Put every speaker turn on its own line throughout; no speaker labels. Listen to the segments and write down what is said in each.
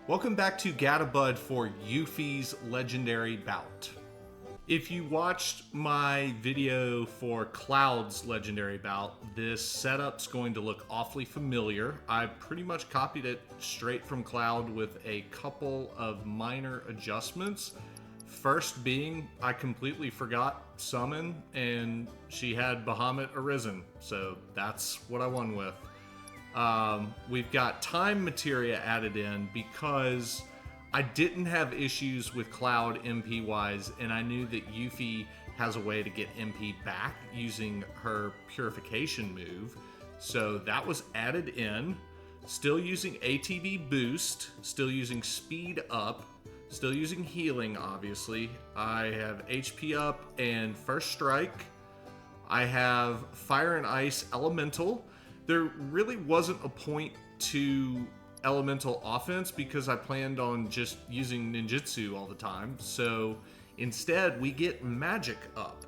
Welcome back to Gatabud for Yuffie's Legendary Bout. If you watched my video for Cloud's Legendary Bout, this setup's going to look awfully familiar. I pretty much copied it straight from Cloud with a couple of minor adjustments. First being, I completely forgot Summon, and she had Bahamut Arisen, so that's what I won with. We've got time materia added in because I didn't have issues with Cloud MP wise, and I knew that Yuffie has a way to get MP back using her purification move. So that was added in. Still using ATB boost, still using speed up, still using healing obviously. I have HP up and first strike. I have fire and ice elemental. There really wasn't a point to elemental offense because I planned on just using ninjutsu all the time. So instead we get magic up.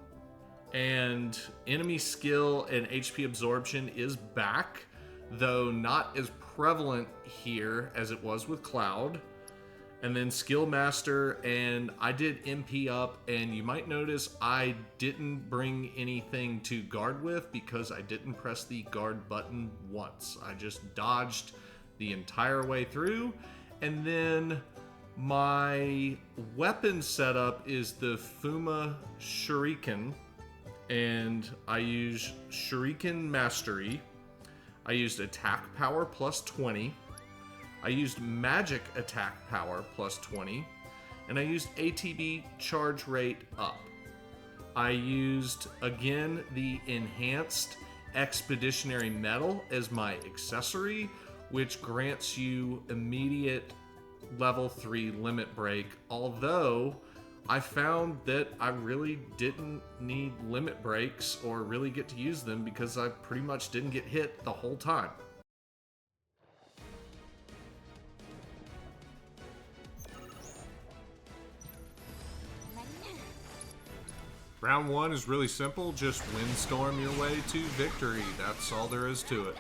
And enemy skill and HP absorption is back, though not as prevalent here as it was with Cloud. And then skill master, and I did MP up, and you might notice I didn't bring anything to guard with because I didn't press the guard button once. I just dodged the entire way through. And then my weapon setup is the Fuma Shuriken, and I use Shuriken Mastery. I used attack power plus 20. I used magic attack power plus 20, and I used ATB charge rate up. I used, again, the enhanced expeditionary medal as my accessory, which grants you immediate level 3 limit break, although I found that I really didn't need limit breaks or really get to use them because I pretty much didn't get hit the whole time. Round 1 is really simple, just windstorm your way to victory. That's all there is to it.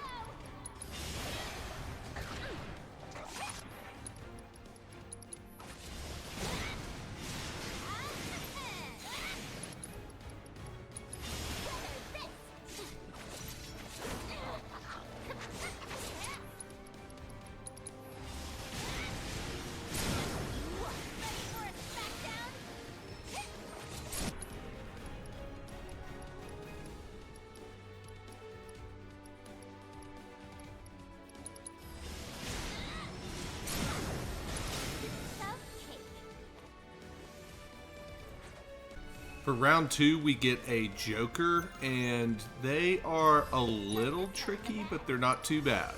For round 2, we get a Joker, and they are a little tricky, but they're not too bad.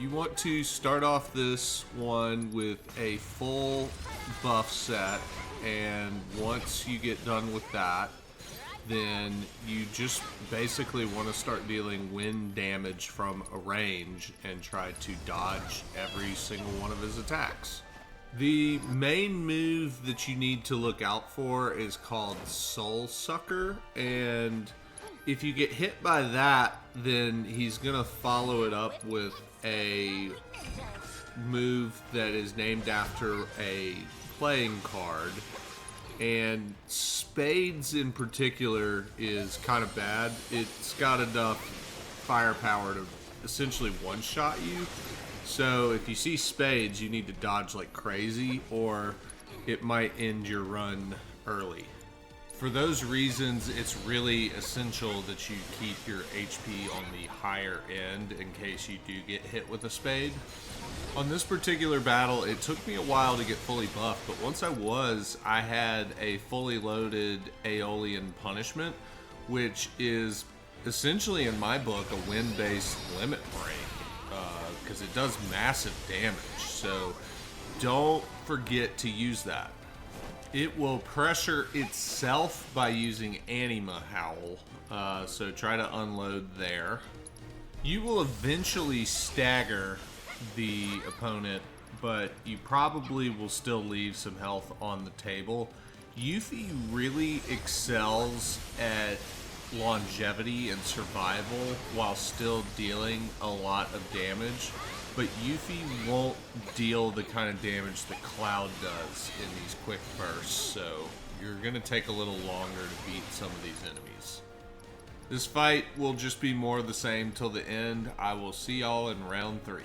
You want to start off this one with a full buff set, and once you get done with that, then you just basically want to start dealing wind damage from a range and try to dodge every single one of his attacks. The main move that you need to look out for is called Soul Sucker, and if you get hit by that, then he's gonna follow it up with a move that is named after a playing card, and Spades in particular is kind of bad. It's got enough firepower to essentially one-shot you. So if you see Spades, you need to dodge like crazy, or it might end your run early. For those reasons, it's really essential that you keep your HP on the higher end in case you do get hit with a Spade. On this particular battle, it took me a while to get fully buffed, but once I had a fully loaded Aeolian Punishment, which is essentially, in my book, a wind-based limit break. Because it does massive damage, so don't forget to use that. It will pressure itself by using Anima Howl, so try to unload there. You will eventually stagger the opponent, but you probably will still leave some health on the table. Yuffie really excels at longevity and survival while still dealing a lot of damage. but Yuffie won't deal the kind of damage that Cloud does in these quick bursts, so you're going to take a little longer to beat some of these enemies. This fight will just be more of the same till the end. I will see y'all in round 3.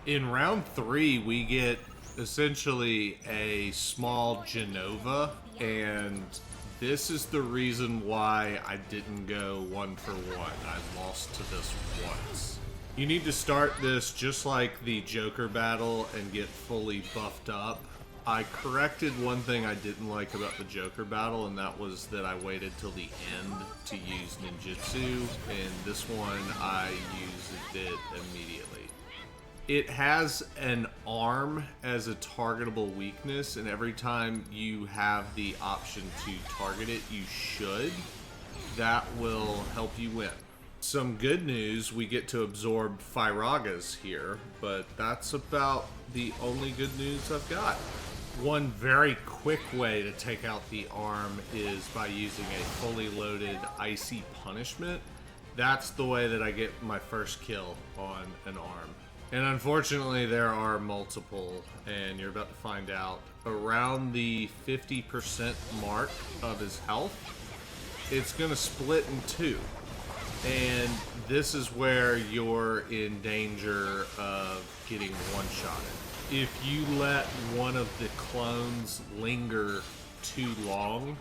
In round 3, we get essentially a small Genova, and this is the reason why I didn't go 1 for 1. I lost to this once. You need to start this just like the Joker battle and get fully buffed up. I corrected one thing I didn't like about the Joker battle, and that was that I waited till the end to use ninjutsu, and this one I used it immediately. It has an arm as a targetable weakness, and every time you have the option to target it, you should. That will help you win. Some good news, we get to absorb Firagas here, but that's about the only good news I've got. One very quick way to take out the arm is by using a fully loaded Icy Punishment. That's the way that I get my first kill on an arm. And unfortunately, there are multiple, and you're about to find out. Around the 50% mark of his health, it's going to split in 2. And this is where you're in danger of getting one-shotted. If you let one of the clones linger too long,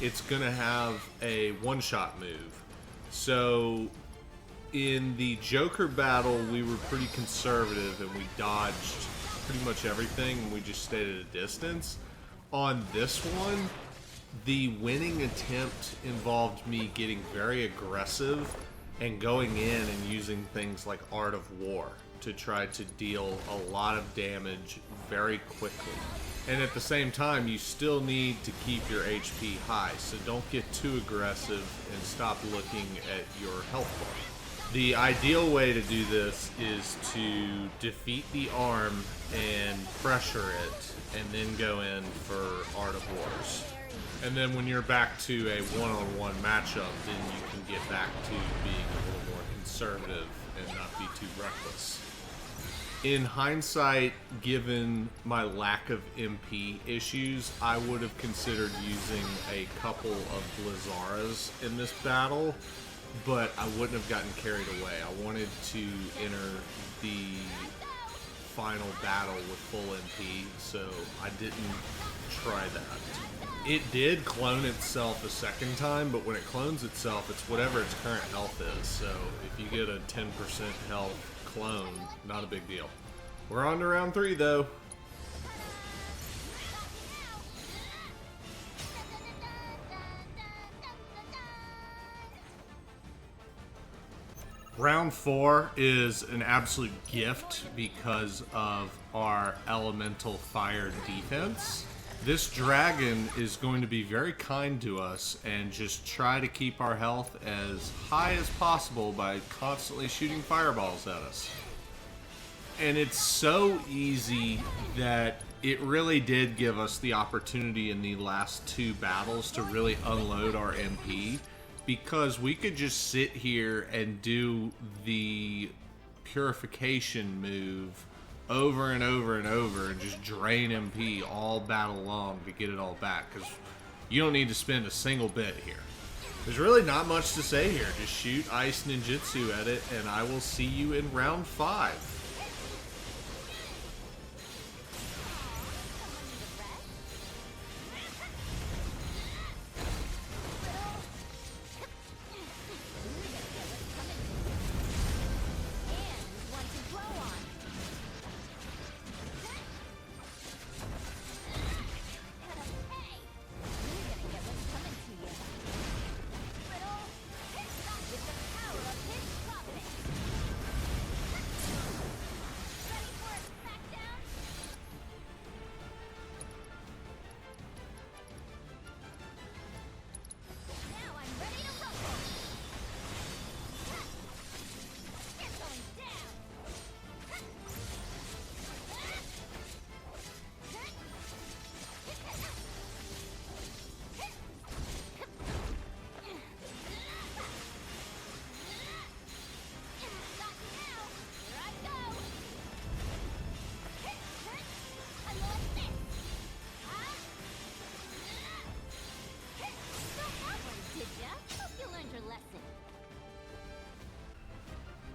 it's going to have a one-shot move. So in the Joker battle, we were pretty conservative and we dodged pretty much everything and we just stayed at a distance. On this one, the winning attempt involved me getting very aggressive and going in and using things like Art of War to try to deal a lot of damage very quickly. And at the same time, you still need to keep your HP high, so don't get too aggressive and stop looking at your health bar. The ideal way to do this is to defeat the arm and pressure it, and then go in for Art of Wars. And then when you're back to a one-on-one matchup, then you can get back to being a little more conservative and not be too reckless. In hindsight, given my lack of MP issues, I would have considered using a couple of Blizzaras in this battle, but I wouldn't have gotten carried away. I wanted to enter the final battle with full MP, so I didn't try that. It did clone itself a second time, but when it clones itself, it's whatever its current health is. So if you get a 10% health clone, not a big deal. We're on to round 3 though. Round 4 is an absolute gift because of our elemental fire defense. This dragon is going to be very kind to us and just try to keep our health as high as possible by constantly shooting fireballs at us. And it's so easy that it really did give us the opportunity in the last 2 battles to really unload our MP, because we could just sit here and do the purification move over and over and over and just drain MP all battle long to get it all back, because you don't need to spend a single bit here. There's really not much to say here. Just shoot Ice Ninjutsu at it, and I will see you in round 5.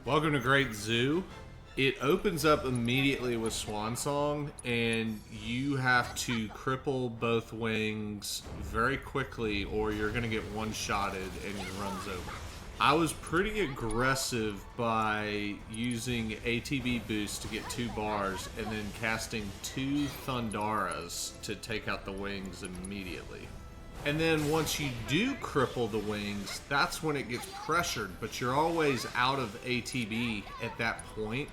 Welcome to Great Zoo. It opens up immediately with Swan Song, and you have to cripple both wings very quickly or you're going to get one-shotted and it runs over. I was pretty aggressive by using ATB boost to get 2 bars and then casting 2 Thundaras to take out the wings immediately. And then once you do cripple the wings, that's when it gets pressured, but you're always out of ATB at that point.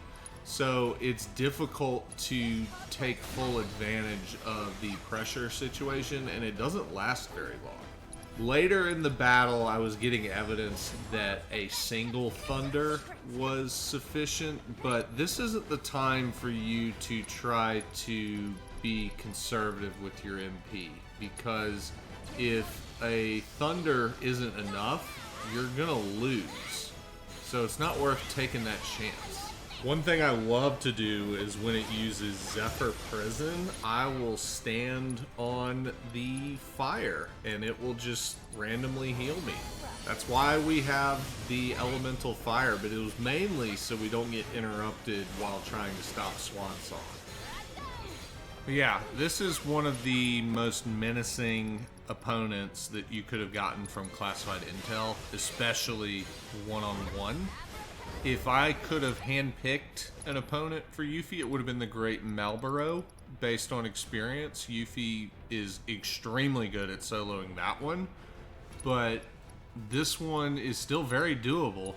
So it's difficult to take full advantage of the pressure situation, and it doesn't last very long. Later in the battle, I was getting evidence that a single Thunder was sufficient, but this isn't the time for you to try to be conservative with your MP, because if a Thunder isn't enough, you're gonna lose. So it's not worth taking that chance. One thing I love to do is when it uses Zephyr Prison, I will stand on the fire and it will just randomly heal me. That's why we have the elemental fire, but it was mainly so we don't get interrupted while trying to stop Swan Song. But yeah, this is one of the most menacing opponents that you could have gotten from classified intel, especially one-on-one. If I could have handpicked an opponent for Yuffie, it would have been the Great Malboro. Based on experience, Yuffie is extremely good at soloing that one, but this one is still very doable.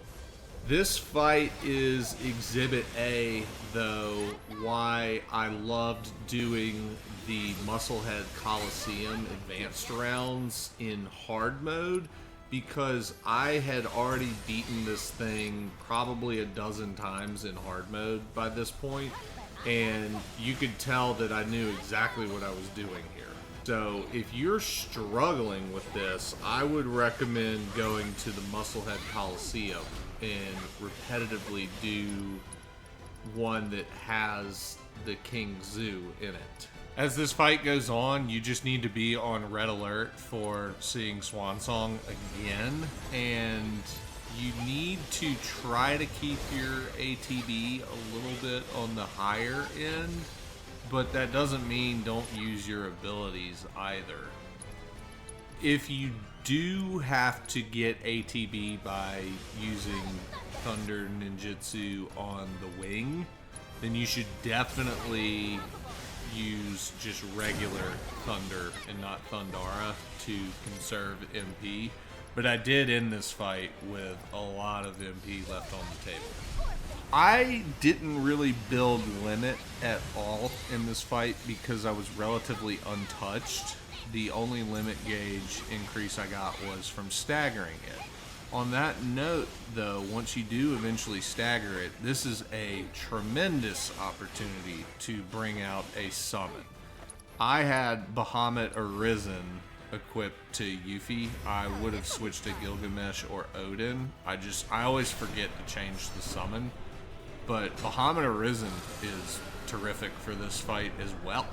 This fight is Exhibit A, though, why I loved doing the Musclehead Coliseum advanced rounds in hard mode, because I had already beaten this thing probably a dozen times in hard mode by this point, and you could tell that I knew exactly what I was doing here. So if you're struggling with this, I would recommend going to the Musclehead Coliseum and repetitively do one that has the King Zoo in it. As this fight goes on, you just need to be on red alert for seeing Swan Song again, and you need to try to keep your ATB a little bit on the higher end, but that doesn't mean don't use your abilities either. If you do have to get ATB by using Thunder Ninjutsu on the wing, then you should definitely use just regular Thunder and not Thundara to conserve MP. But I did end this fight with a lot of MP left on the table. I didn't really build limit at all in this fight because I was relatively untouched. The only limit gauge increase I got was from staggering it. On that note, though, once you do eventually stagger it, this is a tremendous opportunity to bring out a summon. I had Bahamut Arisen equipped to Yuffie. I would have switched to Gilgamesh or Odin. I always forget to change the summon. But Bahamut Arisen is terrific for this fight as well.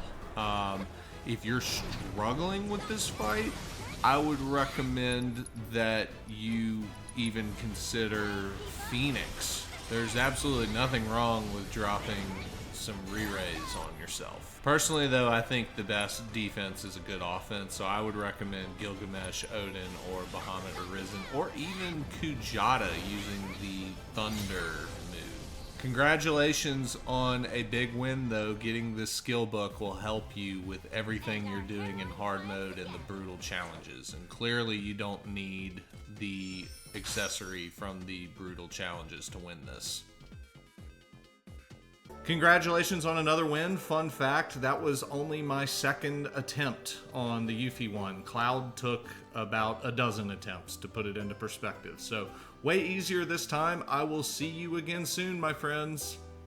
If you're struggling with this fight, I would recommend that you even consider Phoenix. There's absolutely nothing wrong with dropping some re-raise on yourself. Personally, though, I think the best defense is a good offense, so I would recommend Gilgamesh, Odin, or Bahamut Arisen, or even Kujata using the Thunder move. Congratulations on a big win, though. Getting this skill book will help you with everything you're doing in hard mode and the brutal challenges. And clearly you don't need the accessory from the brutal challenges to win this. Congratulations on another win. Fun fact, that was only my second attempt on the Yuffie one. Cloud took about a dozen attempts, to put it into perspective. So way easier this time. I will see you again soon, my friends.